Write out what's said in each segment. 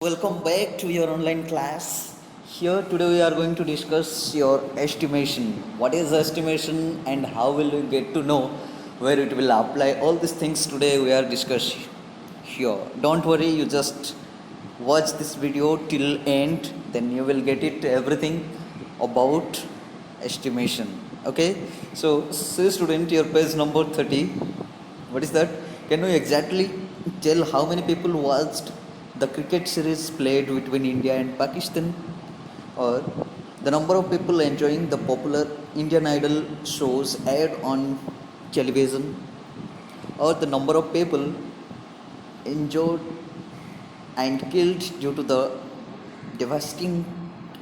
Welcome back to your online class. Here today we are going to discuss your estimation. What is estimation and how will you get to know where it will apply? All these things today we are discussing here. Don't worry, you just watch this video till end, then you will get it everything about estimation. Okay, so say student, your page number 30. What is that? Can you exactly tell how many people watched the cricket series played between India and Pakistan? Or the number of people enjoying the popular Indian Idol shows aired on television? Or the number of people injured and killed due to the devastating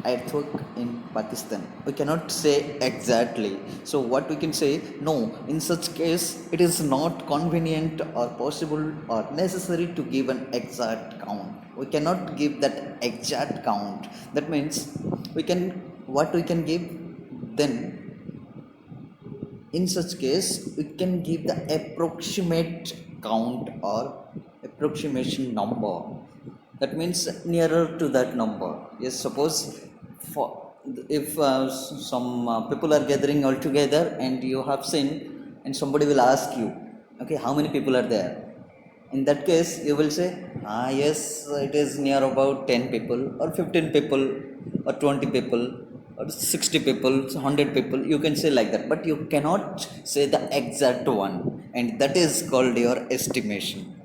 earthquake in Pakistan? We cannot say exactly. So what we can say, no, in such case it is not convenient or possible or necessary to give an exact count. We cannot give that exact count. That means we can, what we can give, then in such case we can give the approximate count or approximation number. That means nearer to that number. Yes, suppose for if some people are gathering all together and you have seen, and somebody will ask you, okay, how many people are there? In that case you will say, yes, it is near about 10 people or 15 people or 20 people or 60 people, 100 people. You can say like that, but you cannot say the exact one, and that is called your estimation.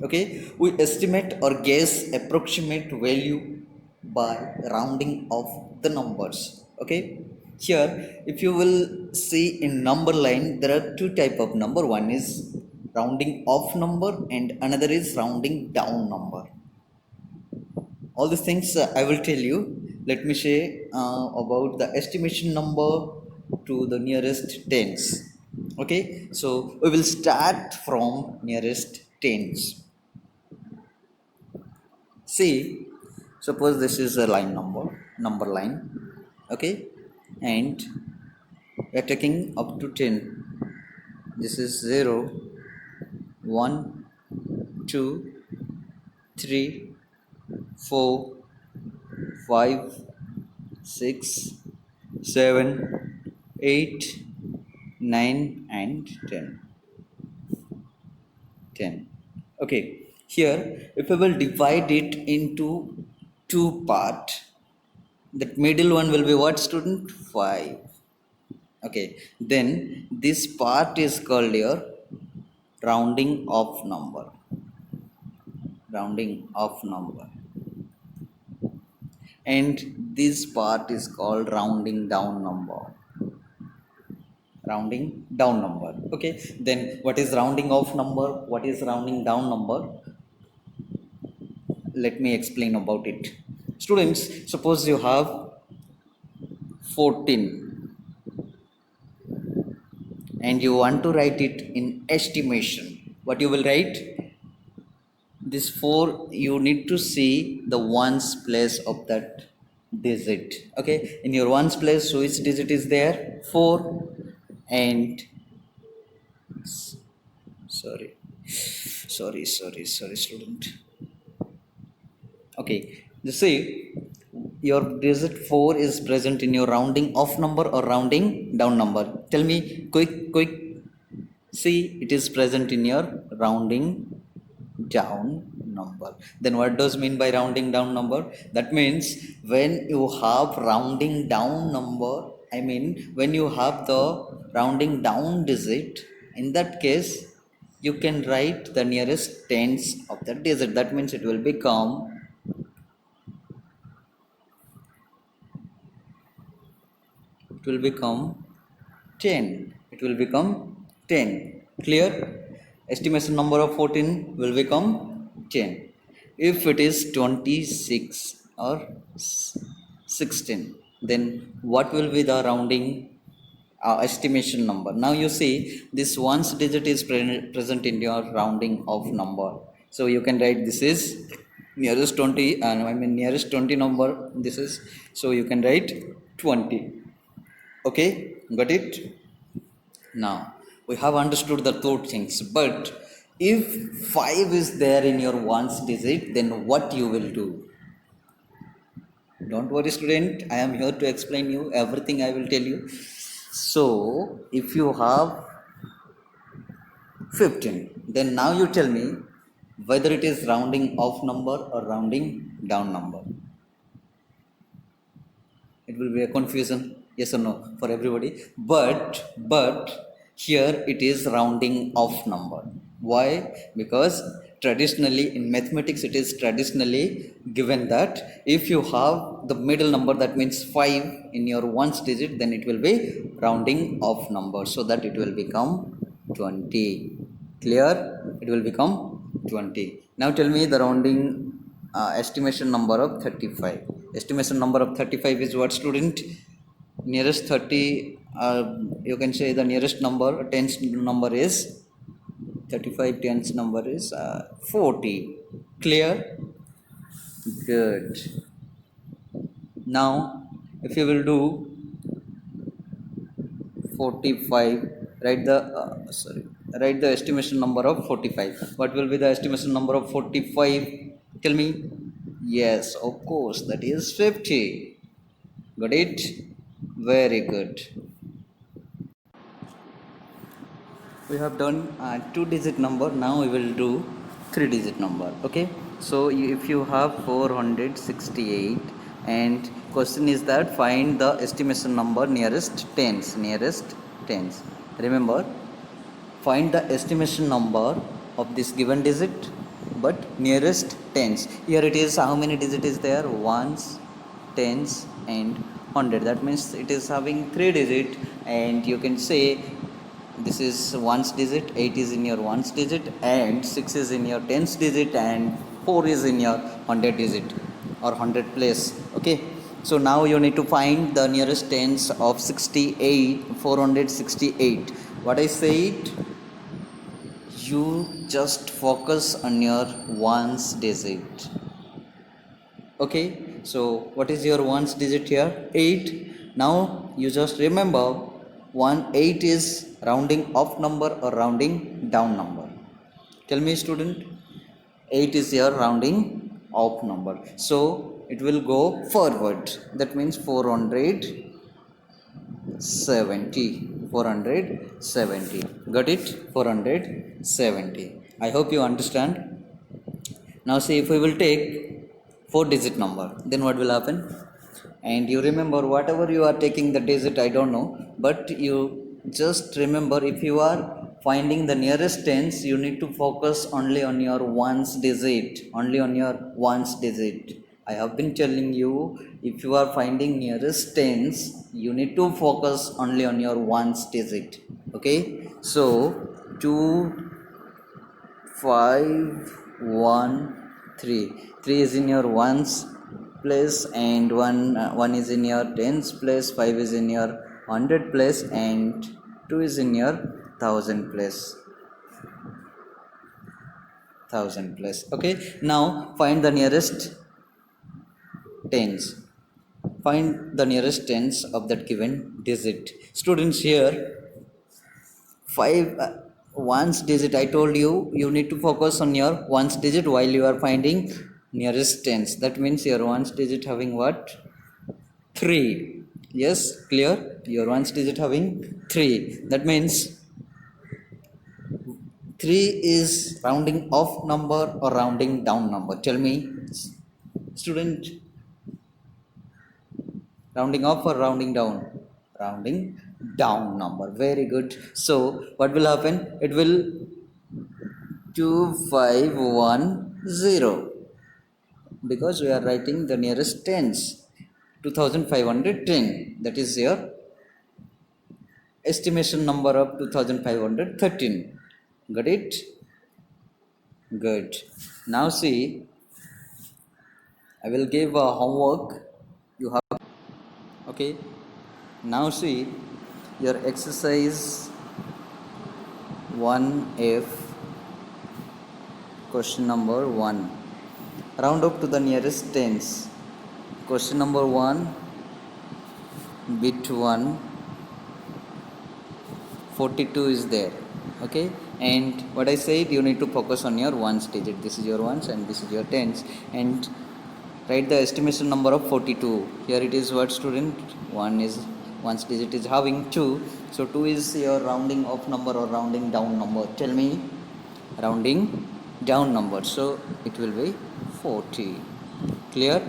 Okay, we estimate or guess approximate value by rounding of the numbers. Okay, here if you will see in number line, there are two type of number. One is rounding off number and another is rounding down number. All these things I will tell you. Let me say about the estimation number to the nearest tens. Okay, so we will start from nearest tens. See, suppose this is a line number line, okay, and we are taking up to 10. This is 0, 1, 2, 3, 4, 5, 6, 7, 8, 9, and 10. 10. Okay, here if I will divide it into two part, that middle one will be what, student? 5. Okay, then this part is called your rounding off number. Rounding off number. And this part is called rounding down number. Rounding down number. Okay, then what is rounding off number? What is rounding down number? Let me explain about it. Students, suppose you have 14 and you want to write it in estimation. What you will write? This 4, you need to see the ones place of that digit. Okay, in your ones place, which digit is there? 4. And sorry student. Okay, you see your digit 4 is present in your rounding off number or rounding down number. Tell me, quick. See, it is present in your rounding down number. Then what does mean by rounding down number? That means when you have rounding down number, I mean when you have the rounding down digit, in that case you can write the nearest tens of that digit. That means it will become 10. It will become 10. Clear? Estimation number of 14 will become 10. If it is 26 or 16, then what will be the rounding estimation number? Now you see this ones digit is present in your rounding of number. So you can write this is nearest 20, nearest 20 number. This is, so you can write 20. Okay, got it? Now we have understood the two things, but If 5 is there in your ones digit, then what you will do? Don't worry student, I am here to explain you everything, I will tell you. So if you have 15, then now you tell me whether it is rounding off number or rounding down number. It will be a confusion, yes or no, for everybody. But here it is rounding off number. Why? Because traditionally in mathematics it is traditionally given that if you have the middle number, that means 5 in your ones digit, then it will be rounding off number, so that it will become 20. Clear? It will become 20. Now tell me the rounding estimation number of 35. Estimation number of 35 is what, student? Nearest 30, you can say the nearest number, tens number is 35, tens number is 40. Clear? Good. Now if you will do 45, write the write the estimation number of 45. What will be the estimation number of 45? Tell me. Yes, of course, that is 50. Got it? Very good. We have done 2-digit number. Now we will do 3-digit number. Okay, so if you have 468 and question is that find the estimation number nearest tens. Remember, find the estimation number of this given digit but nearest tens. Here it is, how many digit is there? Ones, tens and 100. That means it is having 3 digit, and you can say this is ones digit, 8 is in your ones digit, and 6 is in your tens digit, and 4 is in your 100 digit or 100 place. Okay, so now you need to find the nearest tens of 468. What I said, you just focus on your ones digit. Okay, so what is your ones digit here? 8. Now you just remember 8 is rounding off number or rounding down number. Tell me student. 8 is your rounding off number, so it will go forward. That means 470. Got it? 470. I hope you understand. Now see, if we will take 4-digit number, then what will happen? And you remember, whatever you are taking the digit, I don't know, but you just remember, if you are finding the nearest tens, you need to focus only on your ones digit. I have been telling you, if you are finding nearest tens, you need to focus only on your ones digit. Okay, so 2, 5, 1, 3. 3 is in your ones place, and 1 is in your tens place, 5 is in your 100 place, and 2 is in your 1000 place. Okay, now find the nearest tens. Find the nearest tens of that given digit. Students, here 5 ones digit, I told you, you need to focus on your ones digit while you are finding nearest tens. That means your ones digit having what? 3. Yes, clear? Your ones digit having 3. That means 3 is rounding off number or rounding down number. Tell me student. Rounding off or rounding down? Rounding down number. Very good. So what will happen? It will 2510, because we are writing the nearest tens. 2510, that is your estimation number of 2513. Got it? Good. Now see, I will give a homework you have. Okay, now see your exercise 1F, question number 1. Round up to the nearest tens. Question number 1, bit 1, 42 is there. Okay, And what I said, you need to focus on your ones digit. This is your ones and this is your tens. And write the estimation number of 42. Here it is what student? 1 is ones digit is having 2. So 2 is your rounding off number or rounding down number. Tell me, rounding down number. So it will be 40. Clear?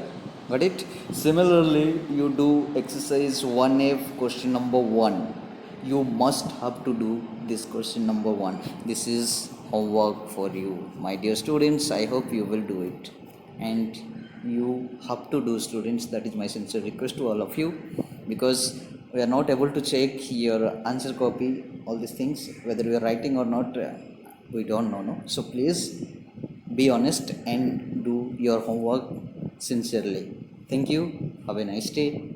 Got it? Similarly, you do exercise 1F question number 1. You must have to do this question number 1. This is homework for you, my dear students. I hope you will do it, and you have to do, students. That is my sincere request to all of you, because we are not able to check your answer copy, all these things, whether you are writing or not, we don't know, no? So please be honest and do your homework sincerely. Thank you. Have a nice day.